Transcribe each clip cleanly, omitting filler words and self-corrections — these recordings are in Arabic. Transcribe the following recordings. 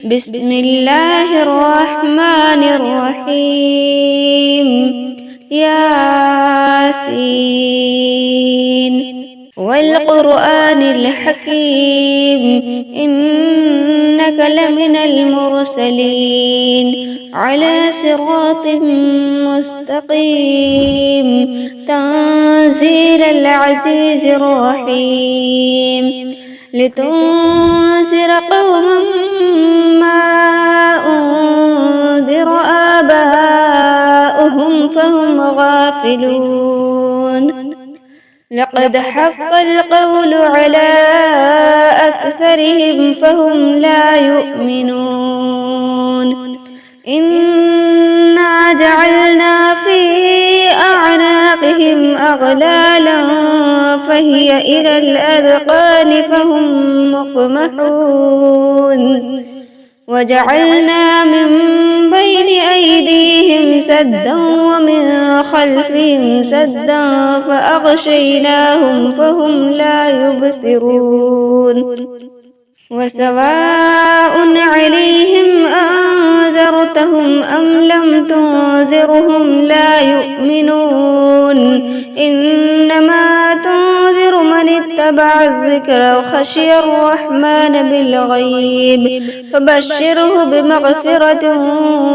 بسم الله الرحمن الرحيم. ياسين والقرآن الحكيم، إنك لمن المرسلين على صراط مستقيم، تنزيل العزيز الرحيم، لتنذر قوما ما أنذر آباؤهم فهم غافلون. لقد حق القول على أكثرهم فهم لا يؤمنون. إنا جعلنا في أعناقهم أغلالا فهي إلى الأذقان فهم مقمحون. وجعلنا من بين أيديهم سدا ومن خلفهم سدا فأغشيناهم فهم لا يبصرون. وسواء عليهم أنذرتهم أم لم تنذرهم لا يؤمنون. إنما تنذر من اتبع الذكر وخشي الرحمن بالغيب، فبشره بمغفرة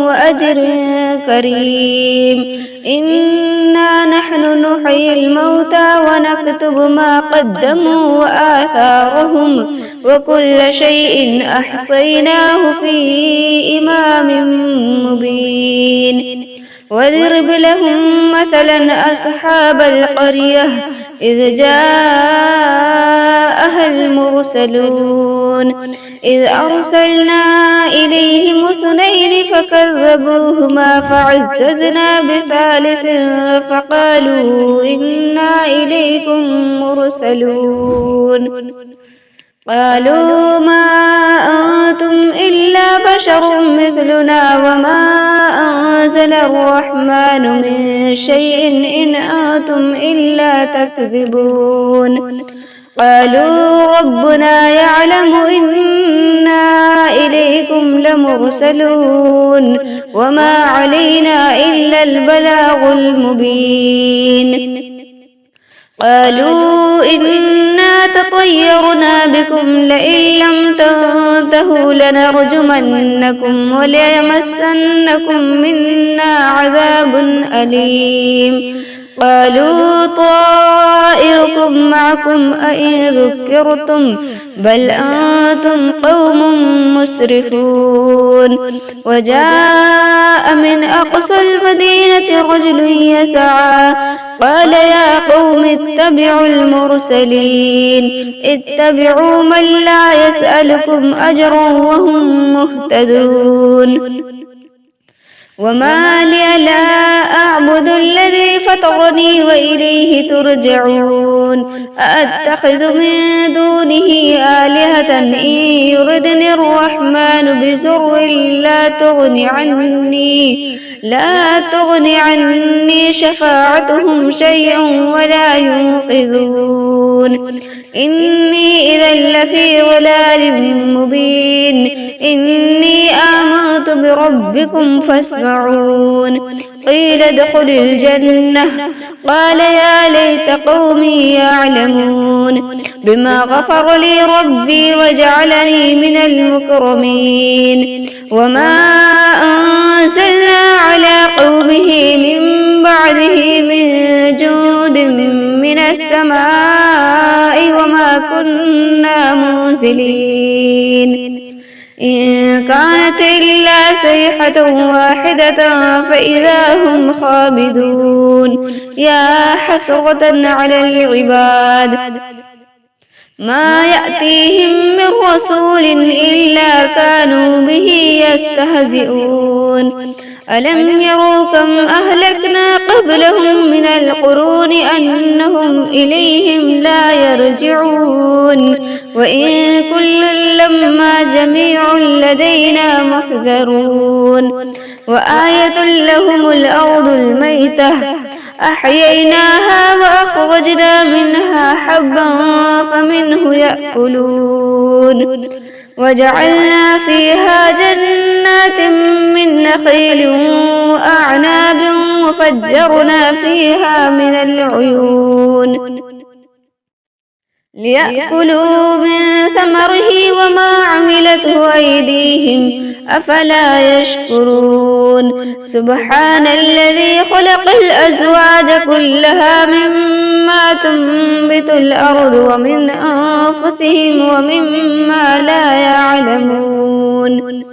وأجر كريم. إنا نحن نحيي الموتى ونكتب ما قدموا وآثارهم، وكل شيء أحصيناه في إمام مبين. واضرب لهم مثلا أصحاب القرية إذ جاءها المرسلون، إذ أرسلنا إليهم اثنين فكذبوهما فعززنا بثالث فقالوا إنا إليكم مرسلون. قالوا ما أنتم إلا بشر مثلنا وما أنزل الرحمن من شيء إن أنتم إلا تكذبون. قالوا ربنا يعلم إنا إليكم لمرسلون وما علينا إلا البلاغ المبين. قالوا إنا تطيرنا بكم لئن لم تنتهوا لنرجمنكم وليمسنكم منا عذاب أليم. قالوا طائركم معكم أئن ذكرتم بل أنتم قوم مسرفون. وجاء من أقصى المدينة رجل يسعى قال يا قوم اتبعوا المرسلين، اتبعوا من لا يسألكم أجرا وهم مهتدون. وما لي لا أعبد الذي فطرني وإليه ترجعون. أأتخذ من دونه آلهة إن يردني الرحمن بضر لا تغن عني شفاعتهم شيئا ولا ينقذون. إني إذا لفي ضلال مبين. إني آمنت بربكم فاسمعون. قيل ادخل الجنة قال يا ليت قومي يعلمون بما غفر لي ربي وجعلني من المكرمين. وما أنزلنا على قومه من بعده من جود من السماء وما كنا منزلين. إن كانت إلا صيحة واحدة فإذا هم خامدون. يا حسرة على العباد ما يأتيهم من رسول إلا كانوا به يستهزئون. ألم يروا كم أهلكنا قبلهم من القرون أنهم إليهم لا يرجعون. وإن كل لما جميع لدينا محذرون. وآية لهم الأرض الميتة أحييناها وأخرجنا منها حبا فمنه يأكلون وجعلنا فيها جنات من نخيل وأعناب وفجرنا فيها من العيون ليأكلوا من ثمره وما عملته أيديهم أفلا يشكرون سبحان الذي خلق الأزواج كلها مما تنبت الأرض ومن أنفسهم ومما لا يعلمون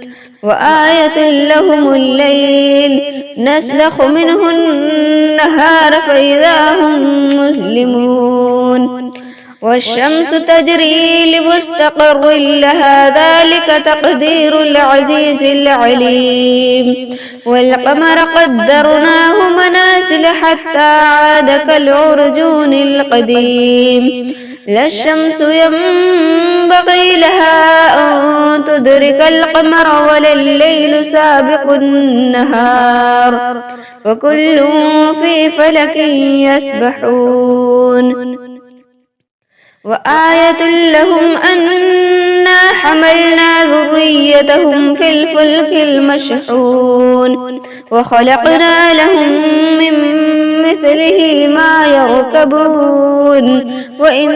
وآية لهم الليل نسلخ منه النهار فإذا هم مسلمون والشمس تجري لمستقر لها ذلك تقدير العزيز العليم والقمر قدرناه منازل حتى عاد كالعرجون القديم لا الشمس ينبغي لها أن تدرك القمر ولا الليل سابق النهار وكل في فلك يسبحون وآية لهم أنا حملنا ذريتهم في الفلك المشحون وخلقنا لهم من مثله ما يركبون وإن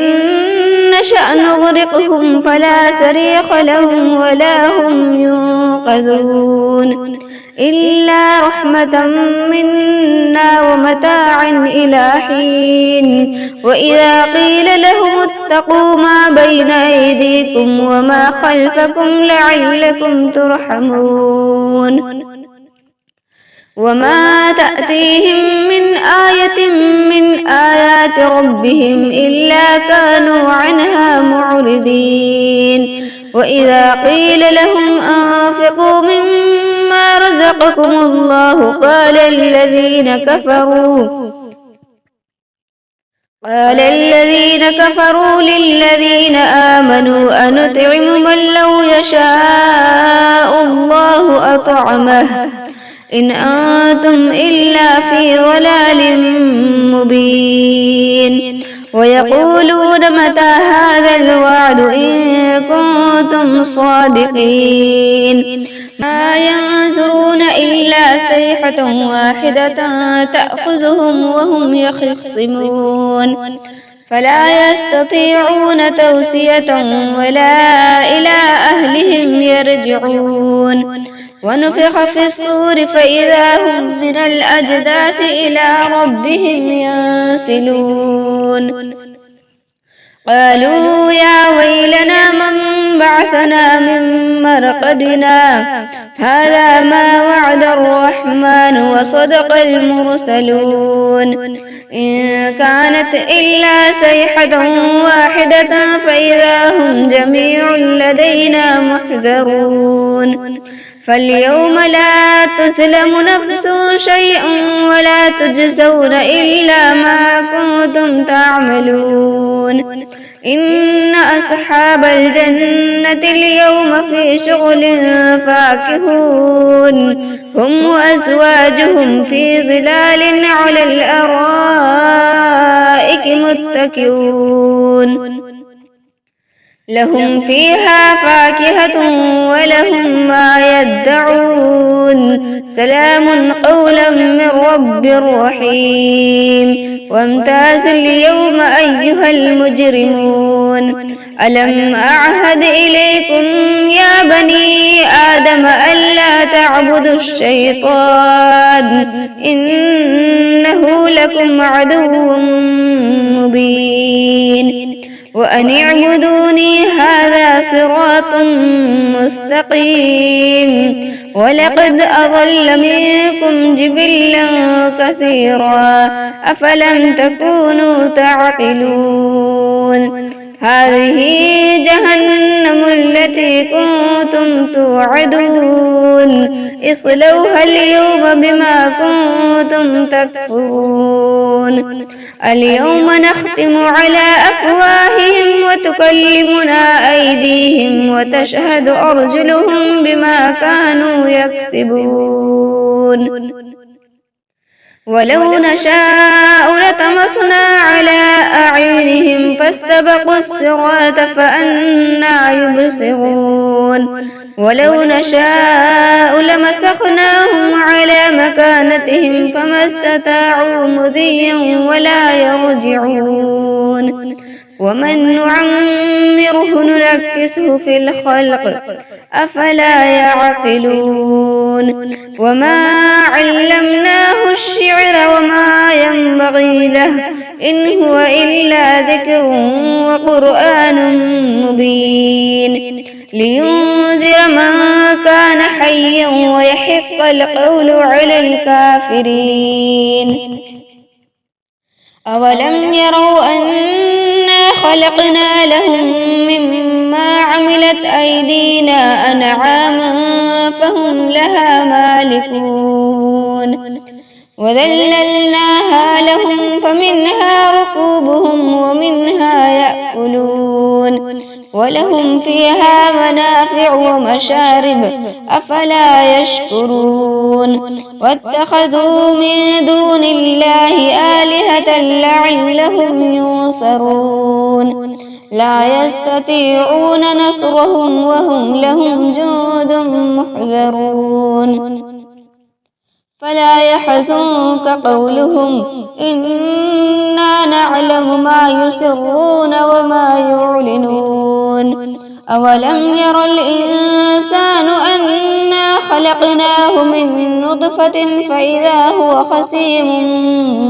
نشأ نغرقهم فلا صريخ لهم ولا هم ينقذون إلا رحمة منا ومتاعا إلى حين وإذا قيل لهم اتقوا ما بين أيديكم وما خلفكم لعلكم ترحمون وما تأتيهم من آية من آيات ربهم إلا كانوا عنها معرضين وإذا قيل لهم أنفقوا مما رزقكم الله قال الذين كفروا للذين آمنوا أنطعم من لو يشاء الله أطعمه إن أنتم إلا في ضلال مبين ويقولون متى هذا الوعد إن كنتم صادقين ما ينظرون إلا صيحة واحدة تأخذهم وهم يخصمون فلا يستطيعون توصية ولا إلى أهلهم يرجعون ونفخ في الصور فإذا هم من الأجداث إلى ربهم ينسلون قالوا يا ويلنا من بعثنا من مرقدنا هذا ما وعد الرحمن وصدق المرسلون إن كانت إلا صيحة واحدة فإذا هم جميع لدينا محذرون فاليوم لا تظلم نفس شيئا ولا تجزون إلا ما كنتم تعملون إن أصحاب الجنة اليوم في شغل فاكهون هم وأزواجهم في ظلال على الأرائك متكئون لهم فيها فاكهة ولهم ما يدعون سلام قولا من رب رحيم وامتاز اليوم أيها المجرمون ألم أعهد إليكم يا بني آدم ألا تعبدوا الشيطان إنه لكم عدو مبين وأن اعبدوني هذا صراط مستقيم ولقد أضل منكم جبلا كثيرا أفلم تكونوا تعقلون هذه جهنم التي كنتم توعدون اصلوها اليوم بما كنتم تكفرون اليوم نختم على أفواههم وتكلمنا أيديهم وتشهد أرجلهم بما كانوا يكسبون ولو نشاء لطمسنا على أعينهم فاستبقوا الصراط فأنى يبصرون ولو نشاء لمسخناهم على مكانتهم فما استطاعوا مضيا ولا يرجعون ومن نعمره نركسه في الخلق أفلا يعقلون وما علمناه الشعر وما ينبغي له إن هو إلا ذكر وقرآن مبين لينذر من كان حيا ويحق القول على الكافرين أولم يروا أنا خلقنا لهم مما عملت أيدينا أنعاما فهم لها مالكون وذللناها لهم فمنها ركوبهم ومنها يأكلون ولهم فيها منافع ومشارب أفلا يشكرون واتخذوا من دون الله آلهة لعلهم ينصرون لا يستطيعون نصرهم وهم لهم جند محضرون فلا يحزنك قولهم إنا نعلم ما يسرون وما يعلنون أولم ير الإنسان أنا خلقناه من نطفة فإذا هو خصيم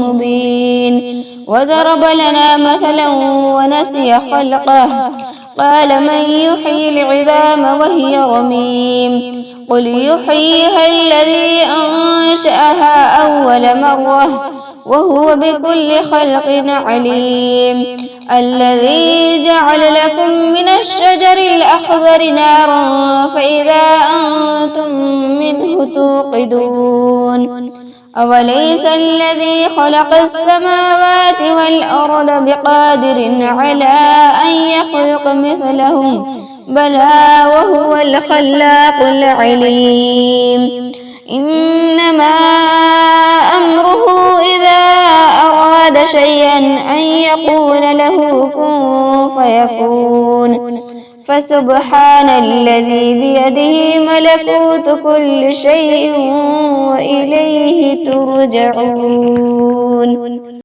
مبين وضرب لنا مثلا ونسي خلقه قال من يحيي العظام وهي رميم قل يحييها الذي أنشأها أول مرة وهو بكل خلق عليم الذي جعل لكم من الشجر الأخضر نارا فإذا أنتم منه توقدون أوليس الذي خلق السماوات والأرض بقادر على أن يخلق مثلهم بلى وهو الخلاق العليم إنما أمره إذا أراد شيئا أن يقول له كن فيكون فسبحان الذي بيده ملكوت كل شيء وإليه ترجعون.